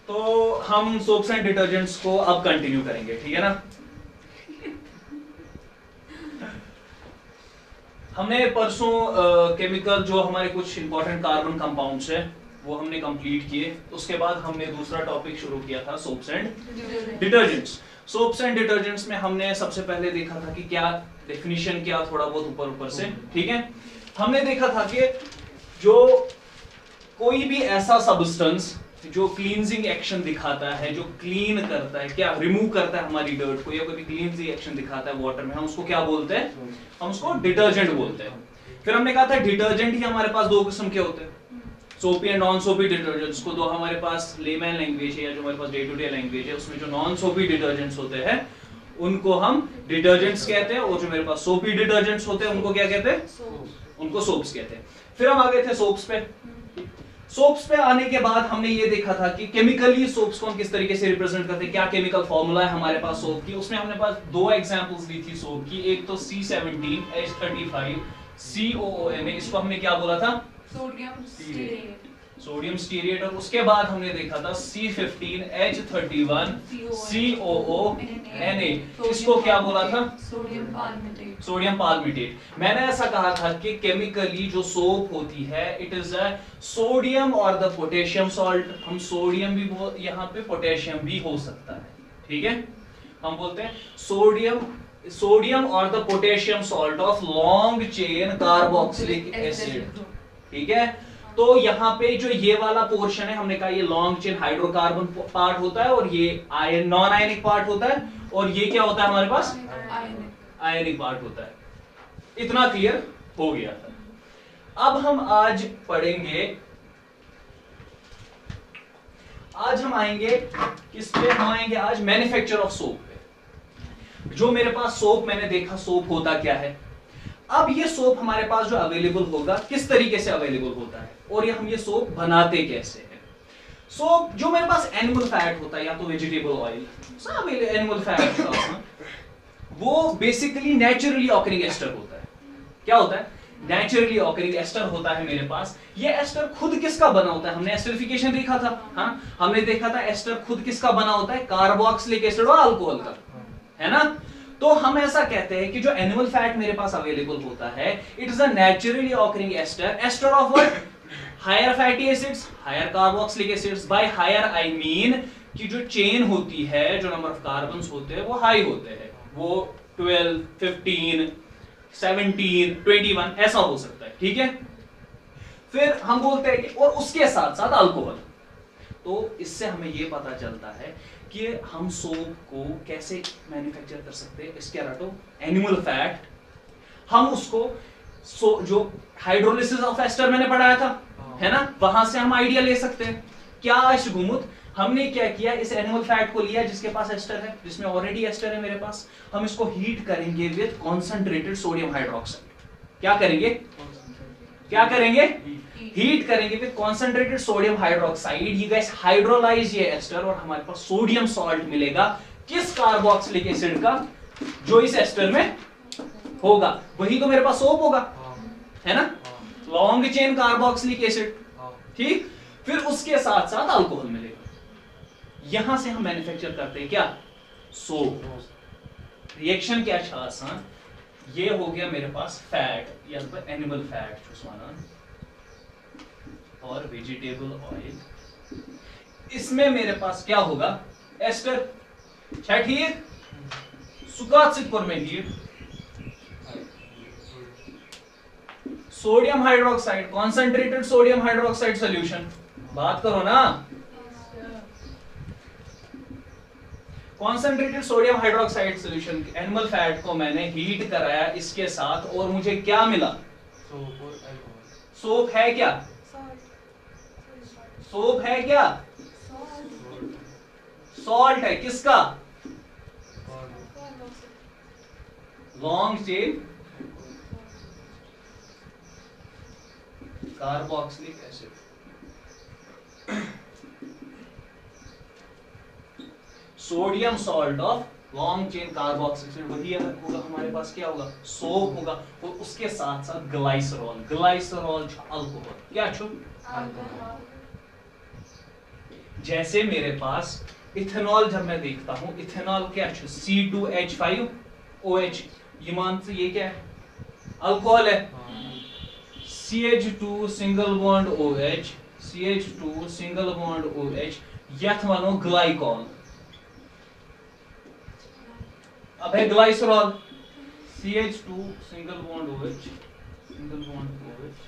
तो हम soaps and detergents को अब कंटिन्यू करेंगे, ठीक है ना। हमने परसों केमिकल जो हमारे कुछ इंपॉर्टेंट कार्बन कंपाउंड्स है वो हमने कंप्लीट किए। उसके बाद हमने दूसरा टॉपिक शुरू किया था soaps and detergents. Soaps and detergents में हमने सबसे पहले देखा था कि क्या डेफिनेशन, क्या थोड़ा बहुत ऊपर ऊपर से, ठीक है। हमने देखा था कि जो कोई भी ऐसा सब्सटेंस जो क्लींजिंग एक्शन दिखाता है, जो क्लीन करता है, क्या रिमूव करता है हमारी डर्ट को, या कोई भी क्लींजिंग एक्शन दिखाता है वाटर में, हम उसको क्या बोलते हैं? हम उसको डिटर्जेंट बोलते हैं। फिर हमने कहा था डिटर्जेंट ही हमारे पास दो किस्म के होते हैं, सोपी एंड नॉन सोपी डिटर्जेंट्स को। दो हमारे पास लेमैन लैंग्वेज है या जो हमारे पास डे टू डे लैंग्वेज है, उसमें जो नॉन सोपी डिटर्जेंट्स होते हैं उनको हम डिटर्जेंट्स कहते हैं, और जो मेरे पास सोपी डिटर्जेंट्स होते हैं उनको क्या कहते हैं? उनको सोप्स कहते हैं। फिर हम आ गए थे सोप्स पे। सोप्स पे आने के बाद हमने ये देखा था कि केमिकली सोप्स को हम किस तरीके से रिप्रेजेंट करते हैं, क्या केमिकल फॉर्मूला है हमारे पास सोप की। उसमें हमने पास दो एग्जांपल्स दी थी सोप की, एक तो C17H35 COONA, इसको हमने क्या बोला था? Sodium stearate. और उसके बाद हमने देखा था C15H31 COONA, इसको क्या बोला था? Sodium palmitate. मैंने ऐसा कहा था कि केमिकली जो सोप होती है इट इज अ सोडियम और द पोटेशियम सॉल्ट। हम सोडियम भी यहाँ पे पोटेशियम भी हो सकता है, ठीक है। हम बोलते हैं सोडियम और the potassium salt of long chain carboxylic acid, ठीक है। तो यहाँ पे जो ये वाला पोर्शन है, हमने कहा ये लॉन्ग चेन हाइड्रोकार्बन पार्ट होता है और ये आयन नॉन आयनिक पार्ट होता है, और ये क्या होता है हमारे पास? आयनिक पार्ट होता है। इतना क्लियर हो गया था। अब हम आज पढ़ेंगे, आज हम आएंगे किस पे? हम आएंगे आज मैन्युफैक्चर ऑफ सोप पे। जो मेरे पास सोप, मैंने देखा सोप होता क्या है। अब ये सोप हमारे पास जो अवेलेबल होगा किस तरीके से अवेलेबल होता है, और ये हम ये सोप बनाते कैसे हैं। सोप जो मेरे पास एनिमल फैट होता है या तो वेजिटेबल ऑयल, सब एनिमल फैट, वो बेसिकली नेचुरली ऑकरिंग एस्टर होता है। क्या होता है? नेचुरली ऑकरिंग एस्टर होता है मेरे पास। ये एस्टर खुद किसका बना होता है? हमने एस्टरिफिकेशन देखा था, हाँ, हमने देखा था एस्टर खुद किसका बना होता है? कार्बोक्सिलिक एसिड और अल्कोहल का, है ना। तो हम ऐसा कहते हैं कि जो एनिमल फैट मेरे पास अवेलेबल होता है it is a naturally occurring ester, ester of what? Higher fatty acids, higher carboxylic acids. By higher I mean कि जो चेन होती है, जो नंबर ऑफ कार्बन्स होते हैं वो हाई होते हैं, वो 12, 15, 17, 21 ऐसा हो सकता है, ठीक है। फिर हम बोलते हैं कि और उसके साथ साथ अल्कोहल। तो इससे हमें ये पता चलता है कि हम सोप को कैसे मैन्युफैक्चर कर सकते हैं। इसके रटो एनिमल फैट, हम उसको जो हाइड्रोलिसिस ऑफ एस्टर मैंने पढ़ाया था, है ना, वहां से हम आइडिया ले सकते हैं। क्या अशगुमुत, हमने क्या किया, इस एनिमल फैट को लिया जिसके पास एस्टर है, जिसमें ऑलरेडी एस्टर है मेरे पास, हम इसको हीट करेंगे विद कॉन्सेंट्रेटेड सोडियम हाइड्रोक्साइड। क्या करेंगे? क्या करेंगे? हीट करेंगे विद कॉन्सेंट्रेटेड सोडियम हाइड्रोक्साइड। ये गैस हाइड्रोलाइज ये एस्टर, और हमारे पास सोडियम सॉल्ट मिलेगा। किस? कार्बोक्सिलिक एसिड का, जो इस एस्टर में होगा। वही तो मेरे पास सोप होगा, है ना, लॉन्ग चेन कार्बोक्सिलिक एसिड, ठीक। फिर उसके साथ साथ अल्कोहल मिलेगा। यहां से हम मैन्युफैक्चर करते हैं क्या? सोप। रिएक्शन क्या है आसान, ये हो गया मेरे पास फैट या एनिमल फैट और वेजिटेबल ऑयल। इसमें मेरे पास क्या होगा? एस्टर, ठीक। सुकासितपुर में heat, sodium hydroxide, concentrated sodium hydroxide solution. बात करो ना, concentrated sodium hydroxide solution, animal fat को मैंने हीट कराया इसके साथ, और मुझे क्या मिला? सोप है क्या? सोप है क्या? सॉल्ट है। किसका? Long chain carboxylic acid. Sodium salt of long chain carboxylic acid, वही होगा हमारे पास। क्या होगा? सोप होगा। और उसके साथ साथ ग्लाइसरॉल, ग्लाइसरॉल अल्कोहल। क्या छो? जैसे मेरे पास इथेनॉल, जब मैं देखता हूं इथेनॉल क्या है, C2H5OH, ये मानते ये क्या है, अल्कोहल है। CH2 single bond OH, CH2 single bond OH, यथ वनो ग्लाइकॉल। अब है glycerol, CH2 single bond OH, single bond OH,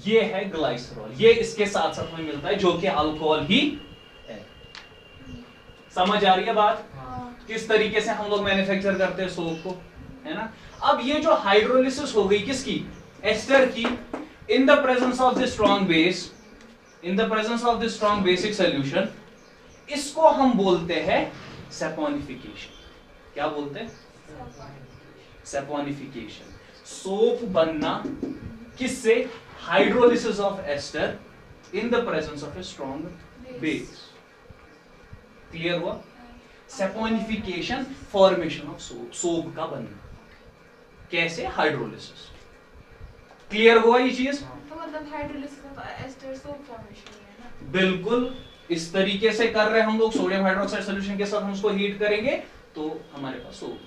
ये है ग्लाइसरॉल। ये इसके साथ साथ में मिलता है जो कि अल्कोहल ही है। समझ आ रही है बात? किस तरीके से हम लोग मैन्युफैक्चर करते हैं सोप को, है ना। अब ये जो हाइड्रोलिसिस हो गई किसकी, एस्टर की, इन the presence of the strong base, in the presence of the strong basic solution, इसको हम बोलते हैं सैपोनिफिकेशन। क्या बोलते हैं? सैपोनिफिकेशन। सोप बनना किससे? Hydrolysis of ester in the presence of a strong base. Clear हुआ? Saponification, formation of soap, soap का बनना कैसे? हाइड्रोलिसिस। क्लियर हुआ ये चीज? तो मतलब hydrolysis of ester soap formation है ना? बिल्कुल इस तरीके से कर रहे हैं हम लोग। सोडियम हाइड्रोक्साइड सॉल्यूशन के साथ हम उसको हीट करेंगे तो हमारे पास सोप।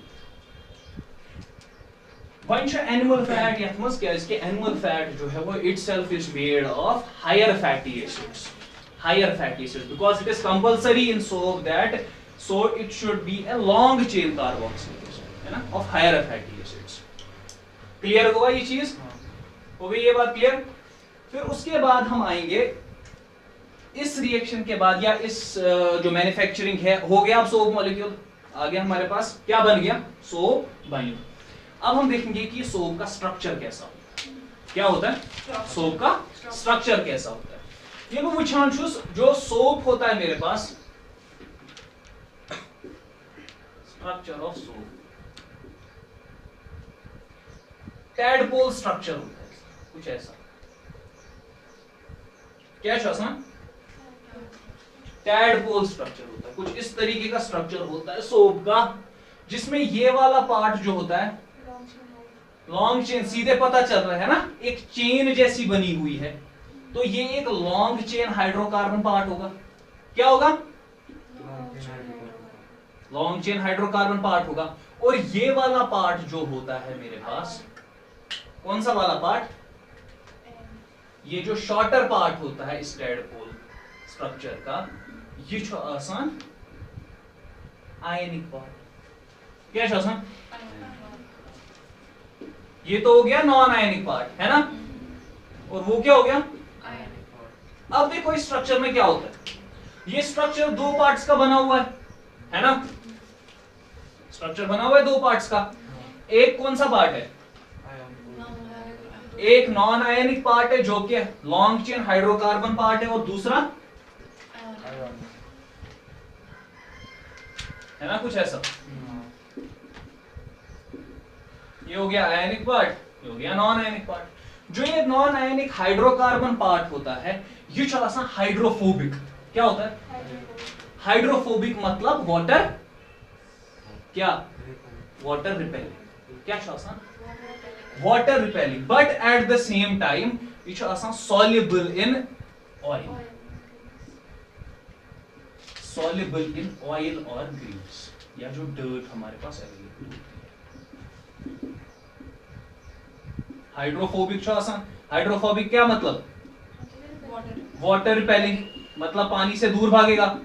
एनिमल फैट यथ मज क्या, इसके एनिमल फैट जो है वो itself is made of higher fatty acids, higher fatty acids, because it is compulsory in soap that so it should be a long chain carboxylic acid, है ना, of higher fatty acids. Clear हुआ ये चीज? हो गई ये बात clear? फिर उसके बाद हम आएंगे इस रिएक्शन के बाद, या इस जो मैन्युफैक्चरिंग है, हो गया अब सोप मॉलिक्यूल आ गया हमारे पास, क्या बन गया? सोप बन गया। अब हम देखेंगे कि सोप का स्ट्रक्चर कैसा होता है। क्या होता है? सोप का स्ट्रक्चर कैसा होता है। ये वुचान जो सोप होता है मेरे पास, structure of soap, tadpole structure होता है कुछ ऐसा। क्या शासन? टैडपोल स्ट्रक्चर होता है, कुछ इस तरीके का स्ट्रक्चर होता है सोप का, जिसमें ये वाला पार्ट जो होता है लॉन्ग चेन, सीधे पता चल रहा है ना, एक चेन जैसी बनी हुई है, तो ये एक लॉन्ग चेन हाइड्रोकार्बन पार्ट होगा। क्या होगा? लॉन्ग चेन हाइड्रोकार्बन पार्ट होगा। और ये वाला पार्ट जो होता है मेरे पास, कौन सा वाला पार्ट? ये जो शॉर्टर पार्ट होता है इस टैडपोल स्ट्रक्चर का, ये जो आसान आयनिक पार्ट। क्या आसान? ये तो हो गया नॉन आयनिक पार्ट, है ना, और वो क्या हो गया? अब देखो इस स्ट्रक्चर में क्या होता है, ये स्ट्रक्चर दो पार्ट्स का बना हुआ है ना, स्ट्रक्चर बना हुआ है दो पार्ट्स का। एक कौन सा पार्ट है? एक नॉन आयनिक पार्ट है जो कि लॉन्ग चेन हाइड्रोकार्बन पार्ट है, और दूसरा है ना कुछ ऐसा। ये हो गया आयनिक पार्ट, ये हो गया नॉन आयनिक पार्ट। जो ये नॉन आयनिक हाइड्रोकार्बन पार्ट होता है, ये चला सा हाइड्रोफोबिक। क्या होता है? हाइड्रोफोबिक मतलब वाटर, क्या? Water repelling. क्या चला? Water repelling, but at the same time ये चला soluble in oil, soluble in oil और ग्रीस, या जो डर्ट हमारे पास अवेलेबल है। हाइड्रोफोबिक हाइड्रोफोबिक क्या मतलब? वाटर रिपेलिंग, मतलब पानी से दूर भागेगा।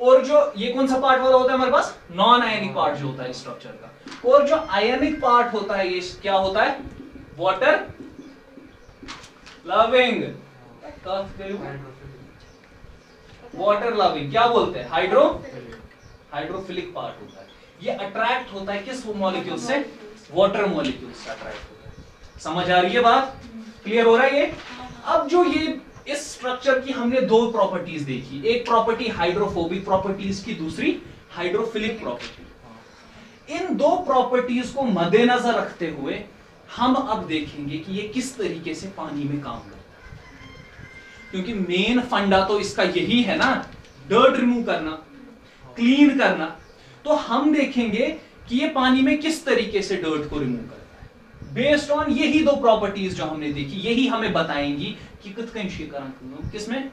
और जो ये कौन सा पार्ट वाला होता है हमारे पास? नॉन आयनिक पार्ट जो होता है स्ट्रक्चर का। और जो आयनिक पार्ट होता है ये क्या होता है? वाटर लविंग, वाटर लविंग क्या बोलते हैं? हाइड्रोफिलिक पार्ट होता है। ये अट्रैक्ट होता है किस मॉलिक्यूल से? वाटर मॉलिक्यूल से अट्रैक्ट होता है। समझ आ रही है बात? क्लियर हो रहा है ये? अब जो ये इस स्ट्रक्चर की हमने दो प्रॉपर्टीज देखी, एक प्रॉपर्टी हाइड्रोफोबिक प्रॉपर्टीज की, दूसरी हाइड्रोफिलिक प्रॉपर्टी। इन दो प्रॉपर्टीज को मद्देनजर रखते हुए हम अब देखेंगे कि ये किस तरीके से पानी में काम करता है, क्योंकि मेन फंडा तो इसका यही है ना, डर्ट रिमूव करना, क्लीन करना। तो हम देखेंगे कि ये पानी में किस तरीके से डर्ट को रिमूव करता है। बेस्ड ऑन यही दो प्रॉपर्टीज जो हमने देखी, यही हमें बताएंगी कि कित कन छी करन काम, किसमें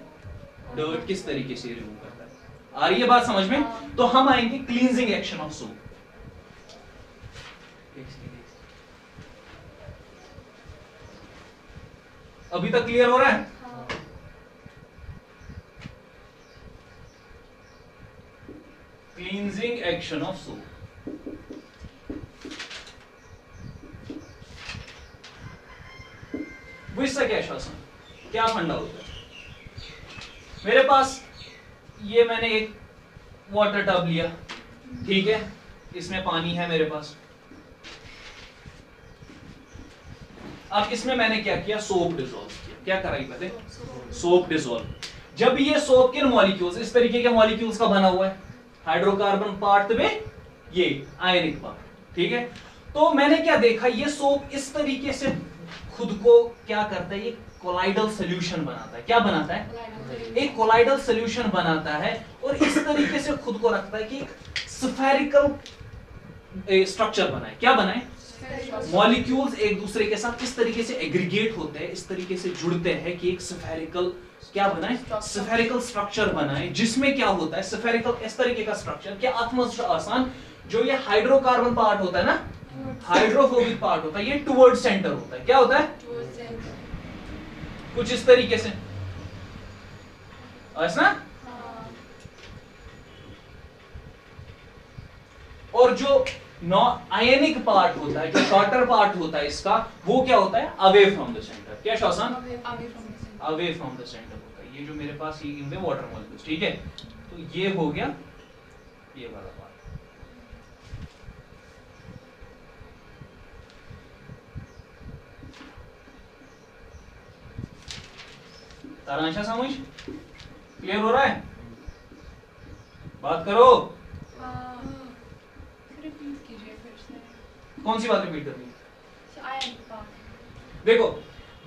डर्ट किस तरीके से रिमूव करता है। आ रही है बात समझ में? तो हम आएंगे क्लींजिंग एक्शन ऑफ सोप। अभी तक क्लियर हो रहा है? Cleansing action of soap. इसका क्या शासन, क्या फंडा होता है? मेरे पास ये मैंने एक वाटर टब लिया, ठीक है, इसमें पानी है मेरे पास। अब इसमें मैंने क्या किया, सोप डिसॉल्व किया। क्या करा पहले, सोप डिसॉल्व। जब ये सोप के मॉलिक्यूल्स इस तरीके के मॉलिक्यूल्स का बना हुआ है, हाइड्रोकार्बन पार्ट में ये आयनिक पार्ट, ठीक है, तो मैंने क्या देखा, ये सोप इस तरीके से खुद को क्या करता है, ये कोलाइडल सॉल्यूशन बनाता है। क्या बनाता है? एक कोलाइडल सॉल्यूशन बनाता है और इस तरीके से खुद को रखता है कि एक स्फेरिकल स्ट्रक्चर बनाए। क्या बनाए? मॉलिक्यूल्स एक दूसरे के साथ इस तरीके से एग्रीगेट होते हैं, इस तरीके से जुड़ते हैं कि एक स्फेरिकल क्या बनाए, स्फेरिकल स्ट्रक्चर बनाए, जिसमें क्या होता है, स्फेरिकल इस तरीके का स्ट्रक्चर क्या आत्मस्थ आसान, जो ये हाइड्रोकार्बन पार्ट होता है ना, हाइड्रोफोबिक पार्ट होता है, ये टुवर्ड सेंटर होता है। क्या होता है? कुछ इस तरीके से, ऐसा। और जो आयनिक पार्ट होता है, जो शॉर्टर पार्ट होता है इसका, वो क्या होता है, अवे फ्रॉम द सेंटर। क्या शासन? अवे फ्रॉम द सेंटर होता है। ये जो मेरे पास ये इनमें वाटर मॉलिक्यूल्स, ठीक है, तो ये हो गया ये वाला पार्ट। तारांशा समझ क्लियर हो रहा है? बात करो। रिपीट कीजिए फिर से। कौन सी बात रिपीट करनी है? देखो,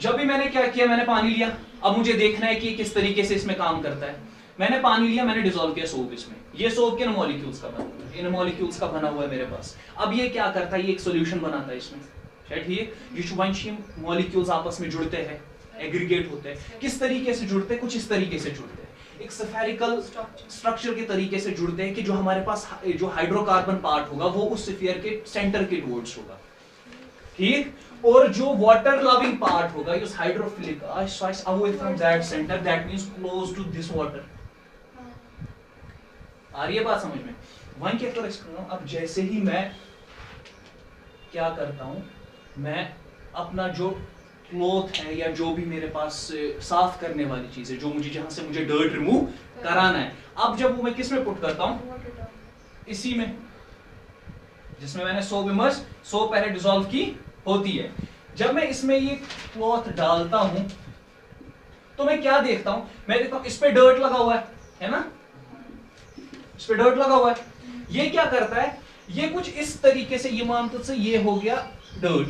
जब भी मैंने क्या किया, मैंने पानी लिया, अब मुझे देखना है कि किस तरीके से इसमें काम करता है। मैंने पानी लिया, मैंने डिसॉल्व किया सोप इसमें, ये सोप के मॉलिक्यूल्स का बना हुआ है, इन मॉलिक्यूल्स का बना हुआ है मेरे पास। अब ये क्या करता है, ये एक सॉल्यूशन बनाता है इसमें, ठीक है। ये शुभांशी मॉलिक्यूल्स आपस में जुड़ते हैं, एग्रीगेट होते हैं। किस तरीके से जुड़ते हैं? कुछ इस तरीके से जुड़ते हैं, एक स्फेरिकल स्ट्रक्चर के तरीके से जुड़ते हैं कि जो हमारे पास जो हाइड्रोकार्बन पार्ट होगा वो उस स्फीयर के सेंटर के टुवर्ड्स होगा, ठीक। और जो वाटर लविंग पार्ट होगा, उस hydrophilic away from that centre, that means close to this water. आ रही है बात समझ में? वहीं क्या कर रहा हूं, अब जैसे ही मैं क्या करता हूं, मैं अपना जो क्लॉथ है या जो भी मेरे पास साफ करने वाली चीज है, जो मुझे जहां से मुझे डर्ट रिमूव कराना है, अब जब वो मैं किस में पुट करता हूं, इसी में जिसमें मैंने सोप इमर्स, सोप पहले डिसॉल्व की होती है। जब मैं इसमें ये क्लॉथ डालता हूं तो मैं क्या देखता हूं, मैं देखता हूं इस पे डर्ट लगा हुआ है ना, इस पे डर्ट लगा हुआ है। ये क्या करता है, ये कुछ इस तरीके से, ये मानते से ये हो गया डर्ट,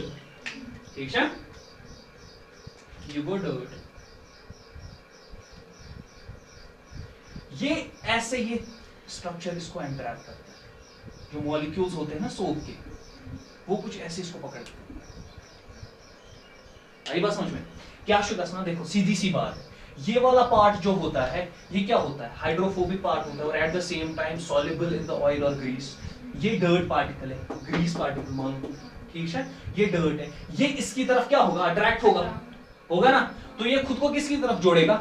ठीक है, ये वो डर्ट, ये ऐसे ये स्ट्रक्चर इसको इंटरैक्ट करता है, जो मॉलिक्यूल्स होते हैं ना सोप के, वो कुछ ऐसे इसको पकड़ते हैं। आई बात समझ में? क्या शुद्ध ना, देखो सीधी सी बात है, ये वाला पार्ट जो होता है, ये क्या होता है, हाइड्रोफोबिक पार्ट होता है और at the same time soluble in the oil और ग्रीस। ये डर्ट पार्टिकल है, ग्रीस पार्टिकल मान लो, ठीक है, ये डर्ट है, ये इसकी तरफ क्या होगा, अट्रैक्ट होगा ना, तो ये खुद को किसकी तरफ जोड़ेगा,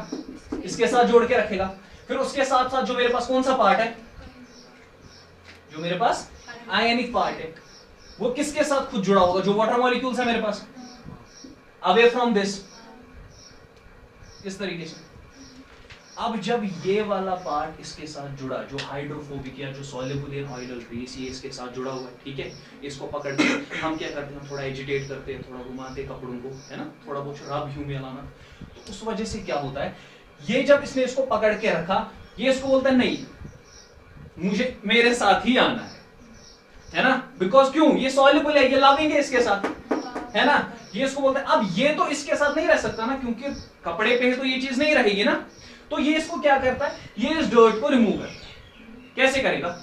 इसके साथ जोड़ के रखेगा। फिर उसके साथ साथ जो मेरे पास कौन सा पार्ट है, जो मेरे पास आयनिक पार्ट है, वो किसके साथ खुद जुड़ा होगा, जो वाटर मॉलिक्यूल्स है मेरे पास, अवे फ्रॉम दिस, इस तरीके से। अब जब ये वाला पार्ट इसके साथ जुड़ा, जो हाइड्रोफोबिक या जो सॉल्युबल इन ऑयल और ग्रीस, ये इसके साथ जुड़ा हुआ है, ठीक है, इसको पकड़ के हम क्या करते हैं, थोड़ा एजिटेट करते हैं, थोड़ा घुमाते हैं कपड़ों को, है ना, थोड़ा बहुत रब ह्यूम लाना, तो उस वजह से क्या होता है, ये जब इसने इसको पकड़ के रखा, ये इसको बोलता है नहीं, मुझे मेरे साथ ही आना है ना, बिकॉज क्यों, ये सॉल्युबल है, ये लविंग है इसके साथ, है ना, ये इसको बोलते हैं। अब ये तो इसके साथ नहीं रह सकता ना, क्योंकि कपड़े पे तो ये चीज नहीं रहेगी ना, तो ये इसको क्या करता है, ये इस डर्ट को रिमूव करता है। कैसे करेगा,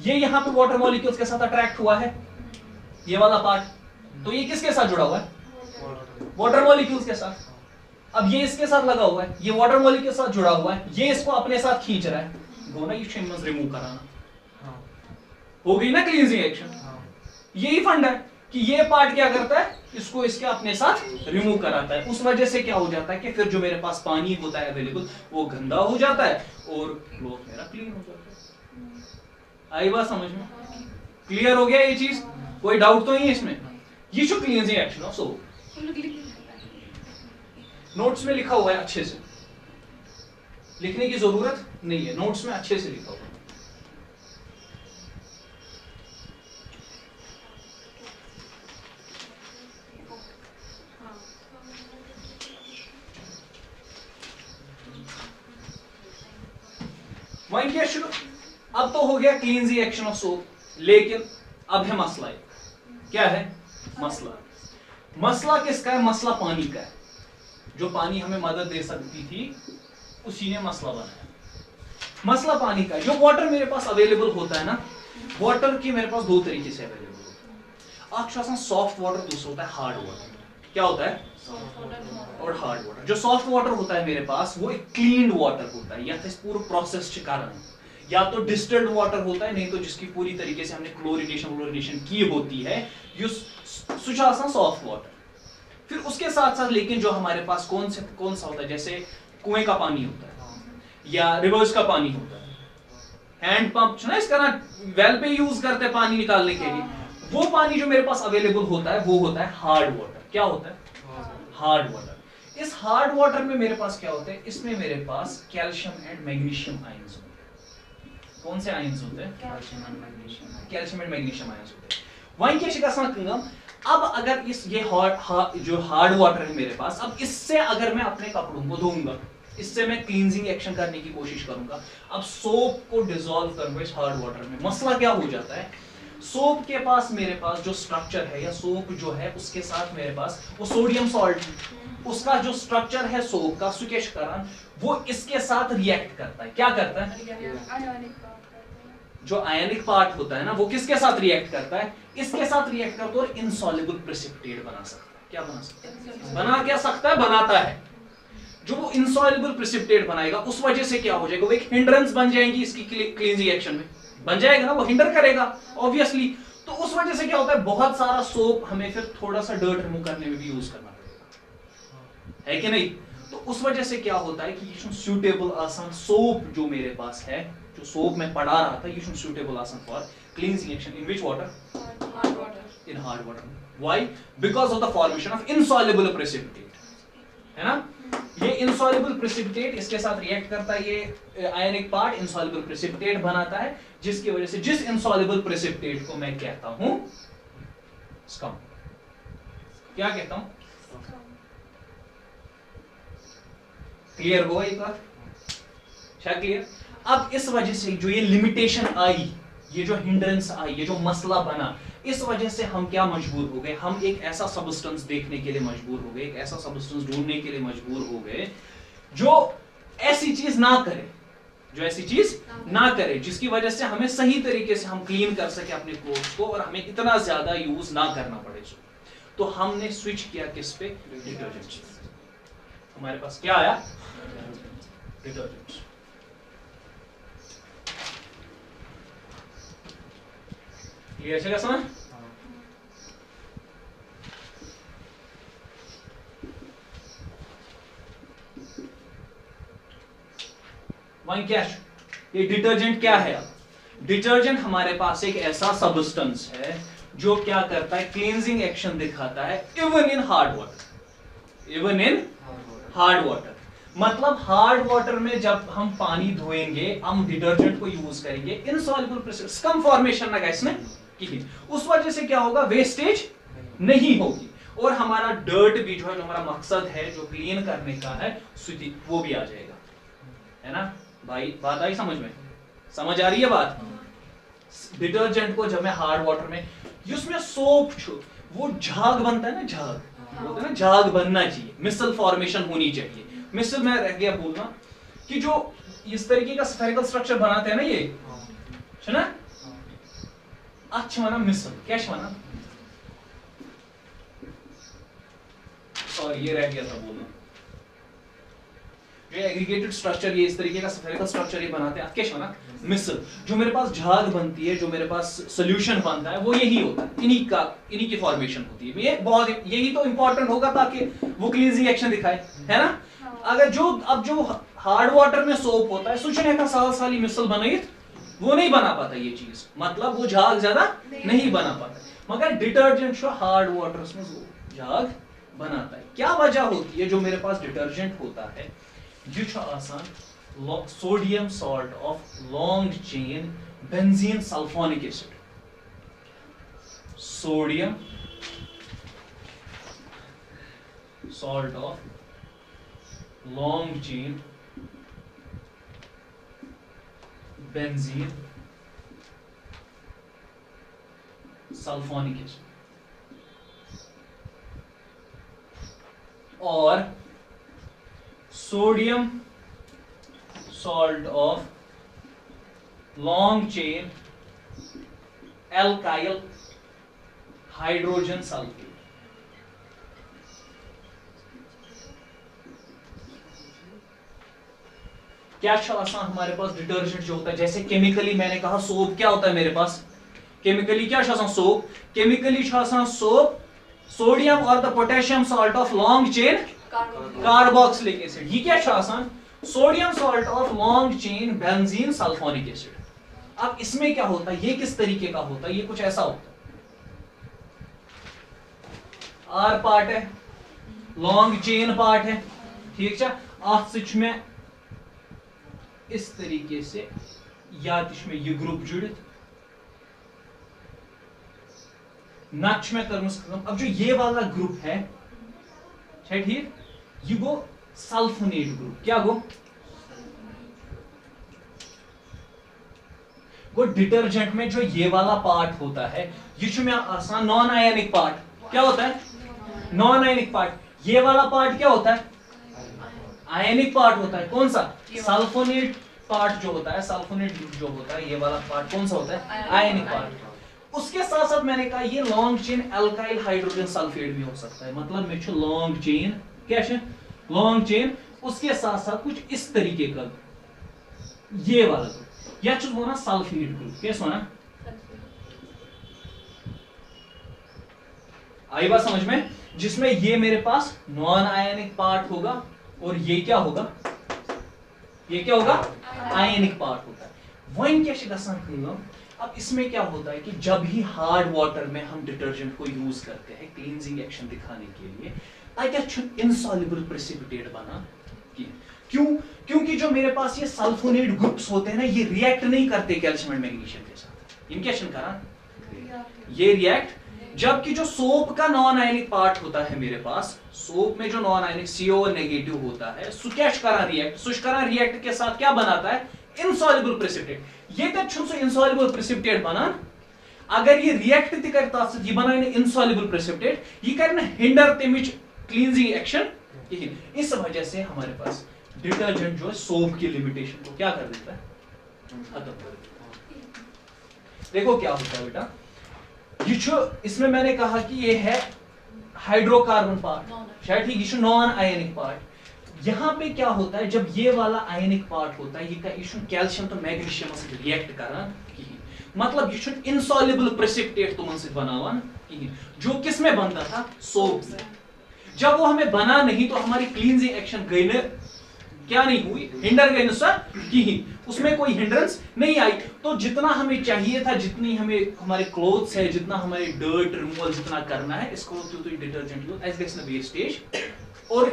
ये यहाँ पे वाटर मॉलिक्यूल्स के साथ अट्रैक्ट हुआ है, ये वाला पार्ट, तो ये किसके साथ जुड़ा हुआ है? वाटर मॉलिक्यूल्स के साथ। अब ये इसके साथ लगा हुआ है, ये वाटर मॉलिक्यूल के साथ जुड़ा हुआ है, ये इसको अपने साथ खींच रहा है, वो ना ये रिमूव कराना, हो गई ना क्लींजिंग एक्शन। यही फंड है कि ये पार्ट क्या करता है, इसको इसके अपने साथ रिमूव कराता है। उस वजह से क्या हो जाता है कि फिर जो मेरे पास पानी होता है अवेलेबल, वो गंदा हो जाता है और क्लॉथ मेरा क्लीन हो जाता है। आई बात समझ में? क्लियर हो गया ये चीज? कोई डाउट तो नहीं है इसमें? ये जो cleansing action of soap notes में लिखा हुआ है, अच्छे से लिखने की जरूरत नहीं है, नोट्स में अच्छे से लिखा हुआ है। वहीं क्या शुरू, अब तो हो गया क्लींजिंग एक्शन ऑफ सोप, लेकिन अब है मसला। क्या है मसला? मसला किसका है? मसला पानी का है। जो पानी हमें मदद दे सकती थी उसी ने मसला बनाया। मसला पानी का है। जो वाटर मेरे पास अवेलेबल होता है ना, वाटर की मेरे पास दो तरीके से अवेलेबल होता है। आप सॉफ्ट वाटर, दूसरा होता है हार्ड वाटर। क्या होता है? और हार्ड वाटर। जो सॉफ्ट वाटर होता है मेरे पास, वो एक क्लीन वाटर होता है, या तो इस पूरे प्रोसेस के कारण, या तो डिस्टिल्ड वाटर होता है, नहीं तो जिसकी पूरी तरीके से हमने क्लोरिनेशन की होती है, ये सॉफ्ट वाटर। फिर उसके साथ साथ लेकिन जो हमारे पास कौन सा होता है, जैसे कुएं का पानी होता है या रिवर्स का पानी होता है, हैंड पंप ना इसका ना वेल पे यूज करते हैं पानी निकालने के लिए, वो पानी जो मेरे पास अवेलेबल होता है वो होता है हार्ड वाटर। क्या होता है? Hard water. इस हार्ड वाटर में मेरे पास क्या होता है? इसमें मेरे पास कैल्शियम एंड मैग्नीशियम आयंस होते हैं। कौन से आयंस होते हैं? कैल्शियम एंड मैग्नीशियम आयंस होते हैं। वहीं क्या शिकायत, अब अगर जो हार्ड वाटर है मेरे पास, अब इससे अगर मैं अपने कपड़ों को धोऊंगा, इससे मैं क्लींजिंग एक्शन करने की कोशिश करूंगा, अब सोप को डिसॉल्व करूंगा इस हार्ड वाटर में, मसला क्या हो जाता है? सोप के पास मेरे पास जो स्ट्रक्चर है, या सोप जो है उसके साथ मेरे पास वो सोडियम सॉल्ट, उसका जो स्ट्रक्चर है सोप का, सुकेशकरण, वो इसके साथ रिएक्ट करता है। क्या करता है? जो आयनिक पार्ट होता है ना, वो किसके साथ रिएक्ट करता है? इसके साथ रिएक्ट करता है और इनसॉल्युबल प्रेसिपिटेट बना सकता है। क्या बना सकता है? बना क्या सकता है? बनाता है। जो वो इनसॉल्युबल प्रेसिपिटेट बनाएगा, उस वजह से क्या हो जाएगा? वो एक हिंड्रेंस बन जाएगी इसकी क्लींजिंग एक्शन में, बन जाएगा ना, वो हिंडर करेगा ऑब्वियसली। तो उस वजह से क्या होता है? बहुत सारा सोप हमें फिर थोड़ा सा डर्ट रिमूव करने में भी यूज करना पड़ेगा, है कि नहीं? तो उस वजह से क्या होता है कि ये सूटेबल आसान सोप जो मेरे पास है, जो सोप मैं पढ़ा रहा था, ये सूटेबल आसान for cleansing action in which water? In hard water. Why? Because of the formation of insoluble precipitate, है ना? ये इनसॉल्युबल प्रेसिपिटेट इसके साथ रिएक्ट करता है, ये आयनिक पार्ट इनसॉल्युबल प्रेसिपिटेट बनाता है, जिसकी वजह से जिस इनसॉल्युबल प्रेसिपिटेट को मैं कहता हूं स्कम। क्या कहता हूं? क्लियर हुआ एक बात? क्या क्लियर? अब इस वजह से जो ये लिमिटेशन आई, ये जो हिंड्रेंस आई, ये जो मसला बना, इस वजह से हम क्या मजबूर हो गए? हम एक ऐसा सबस्टेंस देखने के लिए मजबूर हो गए, एक ऐसा सबस्टेंस ढूंढने के लिए मजबूर हो गए जो ऐसी चीज ना करे, जो ऐसी चीज ना करे, जिसकी वजह से हमें सही तरीके से हम क्लीन कर सके अपने क्लोथ्स को और हमें इतना ज्यादा यूज ना करना पड़े। तो हमने स्विच किया किस पे? डिटर्जेंट। हमारे पास क्या आया? डिटर्जेंट। क्लियर चला समझ? वहीं क्या, ये डिटर्जेंट क्या है? डिटर्जेंट हमारे पास एक ऐसा सबस्टेंस है जो क्या करता है? क्लींजिंग एक्शन दिखाता है even in hard water. Even in hard water मतलब हार्ड वाटर में जब हम पानी धोएंगे, हम डिटर्जेंट को यूज करेंगे, इनसॉल्युबल प्रेसिपिटेट कम फॉर्मेशन ना इसमें की, उस वजह से क्या होगा? वेस्टेज नहीं होगी और हमारा डर्ट भी जो है, जो हमारा मकसद है जो क्लीन करने का है, वो भी आ जाएगा, है ना भाई? बात आई समझ में? समझ आ रही है बात? डिटर्जेंट को जब मैं हार्ड वाटर में, उसमें सोप वो झाग बनता है ना, झाग बोलते हैं ना, झाग बनना चाहिए, मिसल फॉर्मेशन होनी चाहिए। मिसल में रह गया बोलना कि जो इस तरीके का स्फेरिकल स्ट्रक्चर बनाते हैं ना, ये है ना, अच्छा माना मिसल, क्या माना? सॉरी ये रह गया था बोलना। ये एग्रीगेटेड स्ट्रक्चर, ये इस तरीके का स्फेरिकल स्ट्रक्चर ये बनाते हैं क्या ना मिसल। जो मेरे पास झाग बनती है, जो मेरे पास सोल्यूशन बनता है, वो यही होता है, इन्हीं की फॉर्मेशन होती है। ये बहुत यही तो इंपॉर्टेंट होगा ताकि वो क्लींजिंग एक्शन दिखाए, है ना। अगर जो हार्ड वाटर में सोप होता है सुचने का साल मिसल बनाई वो नहीं बना पाता ये चीज, मतलब वो झाग ज्यादा नहीं बना पाता। मगर डिटर्जेंट हार्ड वाटर्स में वो झाग बनाता है। क्या वजह होती है? जो मेरे पास डिटर्जेंट होता है ये आसान sodium salt of long chain benzene sulphonic acid, sodium salt of long chain benzene sulphonic acid, और sodium salt of long chain alkyl hydrogen sulphate. क्या आसान हमारे पास डिटर्जेंट जो होता है, जैसे केमिकली मैंने कहा सोप क्या होता है मेरे पास, केमिकली क्या आसान सोप, केमिकली आसान सोप सोडियम और the potassium salt of long chain carboxylic acid. ये क्या आसान sodium salt of long chain benzene sulphonic acid. अब इसमें क्या होता है, ये किस तरीके का होता है, ये कुछ ऐसा होता है, आर पार्ट है, लॉन्ग चेन पार्ट है, ठीक है। आज में इस तरीके से या में ये ग्रुप जुड़ित नच में कर्मस खत्म। अब जो ये वाला ग्रुप है ठीक, ये गो सल्फोनेट ग्रुप, क्या गो डिटर्जेंट में जो ये वाला पार्ट होता है ये में आसान नॉन आयनिक पार्ट क्या होता है, नॉन आयनिक पार्ट। ये वाला पार्ट क्या होता है, आयनिक पार्ट होता है। कौन सा, सल्फोनेट पार्ट जो होता है, सल्फोनेट ग्रुप जो होता है, ये वाला पार्ट कौन सा होता है, आयनिक पार्ट। उसके साथ साथ मैंने कहा ये long chain alkyl hydrogen sulphate भी हो सकता है, मतलब में लॉन्ग चेन क्या है, लॉन्ग चेन, उसके साथ साथ कुछ इस तरीके का ये वाला ग्रुप या होना सल्फेट ग्रुप, कैसे होना, आई बात समझ में, जिसमें ये मेरे पास नॉन आयनिक पार्ट होगा और ये क्या होगा, ये क्या होगा, आयनिक पार्ट होता है। वहीं क्या गसान, अब इसमें क्या होता है कि जब ही हार्ड वाटर में हम डिटर्जेंट को यूज करते हैं क्लींजिंग एक्शन दिखाने के लिए, ताकि इनसॉल्युबल प्रेसिपिटेट बना, क्यों, क्योंकि जो मेरे पास ये सल्फोनेट ग्रुप्स होते हैं ना, ये रिएक्ट नहीं करते कैल्शियम एंड मैग्नीशियम के साथ, इनके एक्शन करा ये रिएक्ट। जबकि जो सोप का नॉन आयनिक पार्ट होता है मेरे पास, सोप में जो नॉन आयनिक CO नेगेटिव होता है, सुष्करा रिएक्ट के साथ क्या बनाता है, इनसॉल्युबल प्रेसिपिटेट। ये तक इनसॉल्युबल प्रेसिपिटेट बनान, अगर ये रिएक्ट तक करता ये बनाए इनसॉल्युबल प्रेसिपिटेट, ये करना हिंडर तमिच क्लींजिंग एक्शन कहीं। इस वजह से हमारे पास डिटर्जेंट जो है सोप की लिमिटेशन को क्या कर देता है, खत्म कर देता है। देखो क्या होता है बेटा, ये इसमें मैंने कहा कि ये है हाइड्रोकार्बन पार्ट, शायद ठीक, ये नॉन आयनिक पार्ट। यहाँ पे क्या होता है, जब ये वाला आयनिक पार्ट होता है, ये कैल्शियम तो मैग्नीशियम से रिएक्ट करान, मतलब ये इनसॉल्युबल प्रेसिपिटेट तुमन से बनावान, जो किस में बनता था, सोप में। जब वो हमें बना नहीं तो हमारी क्लींजिंग एक्शन गई न, क्या नहीं हुई, हिंडर गई न, उसमें कोई हिंड्रेंस नहीं आई। तो जितना हमें चाहिए था, जितनी हमें हमारे क्लोथ्स है, जितना हमारे डर्ट रिमूवल जितना करना है, इसको तो detergent use as gas wastage और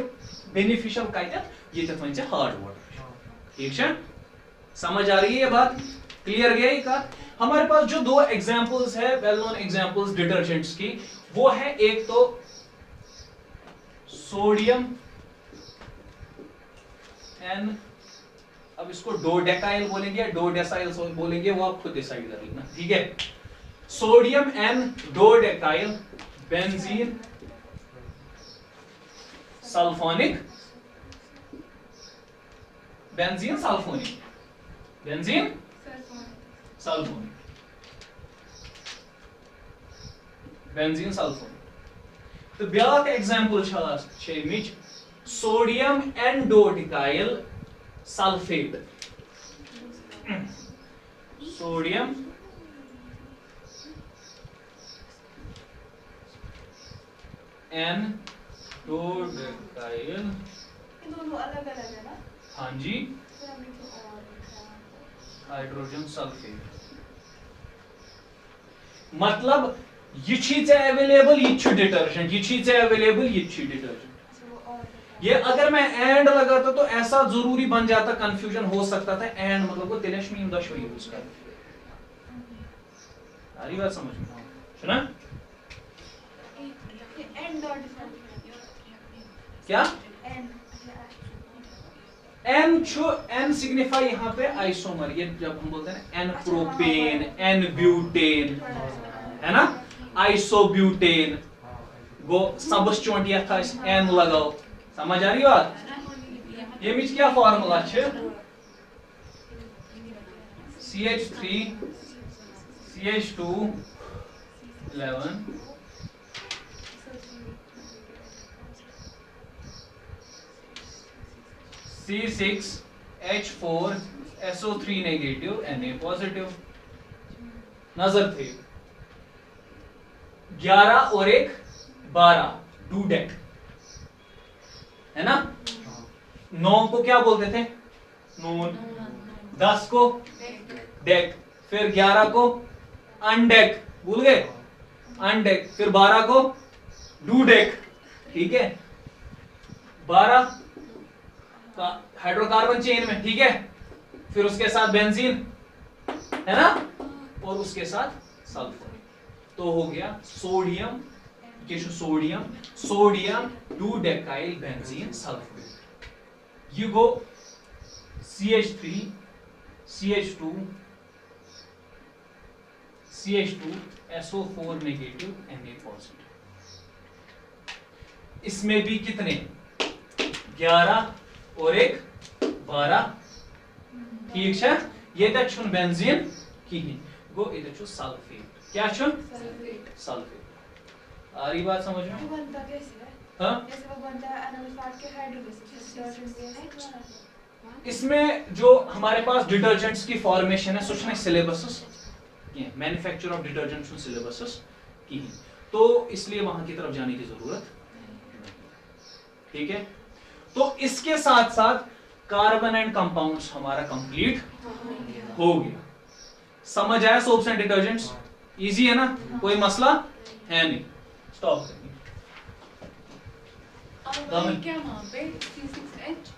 बेनिफिशियल काइटत ये तक वहीं से हार्ड वाटर, ठीक है, समझ आ रही है ये बात, क्लियर गया ये बात। हमारे पास जो दो एग्जांपल्स है, वेल नोन एग्जांपल्स डिटर्जेंट्स की, वो है एक तो सोडियम एन, अब इसको डोडेकाइल बोलेंगे या डोडेसाइल बोलेंगे, वो आप खुद डिसाइड कर लेना, ठीक है। Sodium N dodecyl benzene sulphonic, benzene sulphonic, benzene sulphonic, benzene sulphonic. तो ब्याक एग्जांपल छ sodium N dodecyl sulphate sodium N dodecyl ये दोनों अलग अलग है ना? हाँ जी फिर हमने क्यों और लिखा है? हाइड्रोजन सल्फेट मतलब ये चीज अवेलेबल ये डिटर्जेंट ये चीज अवेलेबल ये डिटर्जेंट अच्छा, वो और लिखा है। ये अगर मैं एंड लगाता तो ऐसा जरूरी बन जाता कंफ्यूजन हो सकता था एंड मतलब वो तिलश्मी दशमी यूज कर सारी बात समझ में सुना ये एंड डॉट क्या एंड एन सिग्निफाई यहाँ पे आइसोमर ये जब हम बोलते हैं एन प्रोपेन एन ब्यूटेन है ना आइसोब्यूटेन गो सबस चोटिया था एन लगाओ समझ आ रही बात ये मिच क्या फार्मूला है CH3 CH2 11 C6 H4 SO3 negative Na positive नजर थे 11 और 1 12 डूडेक है ना 9 को क्या बोलते थे नून 10 को डेक फिर 11 को अनडेक भूल गए अनडेक फिर 12 को डूडेक ठीक है 12 हाइड्रोकार्बन चेन में ठीक है फिर उसके साथ बेंजीन है ना और उसके साथ सल्फर तो हो गया sodium sodium dodecyl benzene sulphate you go CH3 CH2 SO4 negative Na positive इसमें भी कितने 11 और 1 12 ठीक है ये तक बेंजीन कहीं गो ये सल्फेट क्या सल्फेट आ रही बात समझ में वो बनता कैसे है? हाँ जैसे वो बनता है अनअल्फाट के हाइड्रोलिसिस इसमें जो हमारे पास डिटर्जेंट्स की फॉर्मेशन है सोचना syllabus manufacture of detergents syllabus की तो इसलिए वहां की तरफ जाने की जरूरत ठीक है तो इसके साथ साथ कार्बन एंड कंपाउंड्स हमारा कंप्लीट हो गया समझ आया सोप्स एंड डिटर्जेंट्स इजी है ना कोई मसला है नहीं स्टॉप अब क्या वहां पे C6H